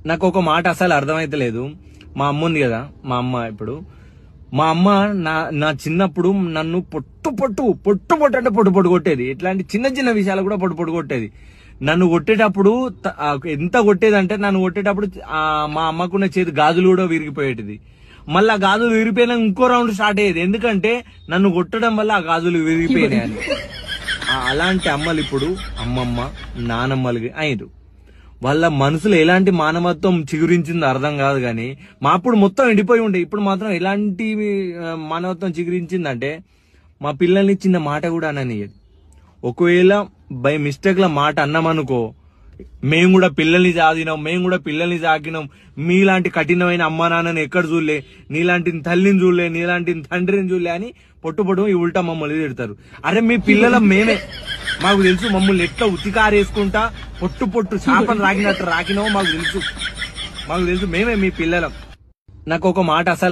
నాకు ఒక మాట అసలు అర్థమైతలేదు. మా అమ్మ ఉంది కదా, మా అమ్మ ఇప్పుడు మా అమ్మ నా చిన్నప్పుడు నన్ను పొట్టు అంటే పొట్టు కొట్టేది. ఇట్లాంటి చిన్న చిన్న విషయాలు కూడా పొట్టు కొట్టేది. నన్ను కొట్టేటప్పుడు ఎంత కొట్టేదంటే, నన్ను కొట్టేటప్పుడు మా అమ్మకున్న చేతి గాజులు కూడా విరిగిపోయేటిది. మళ్ళీ ఆ గాజులు విరిగిపోయినా ఇంకో రౌండ్ స్టార్ట్ అయ్యేది. ఎందుకంటే నన్ను కొట్టడం వల్ల ఆ గాజులు విరిగిపోయినాయి అని. అలాంటి అమ్మలు ఇప్పుడు అమ్మమ్మ నానమ్మలు అయినరు. వాళ్ళ మనసులో ఎలాంటి మానవత్వం చిగురించిందో అర్థం కాదు కానీ, మా అప్పుడు మొత్తం ఎండిపోయి ఉండే. ఇప్పుడు మాత్రం ఎలాంటి మానవత్వం చిగురించిందంటే, మా పిల్లల్ని చిన్న మాట కూడా అననియదు. ఒకవేళ బై మిస్టేక్ ల మాట అన్నామనుకో, మేము కూడా పిల్లల్ని సాకినాం, మీలాంటి కఠినమైన అమ్మా నాన్నని ఎక్కడ చూడలే, నీలాంటి తల్లిని చూడలే, నీలాంటి తండ్రిని చూడలే అని పొట్టు ఈ ఉల్టా మమ్మల్ని తిడతారు. అరే మీ పిల్లల మేమే, మాకు తెలుసు మమ్మల్ని ఎట్లా ఉతికారేసుకుంటా పొట్టు చేపలు రాకినట్టు రాకినామో మాకు తెలుసు, మేమే మీ పిల్లలం. నాకు ఒక మాట అసలు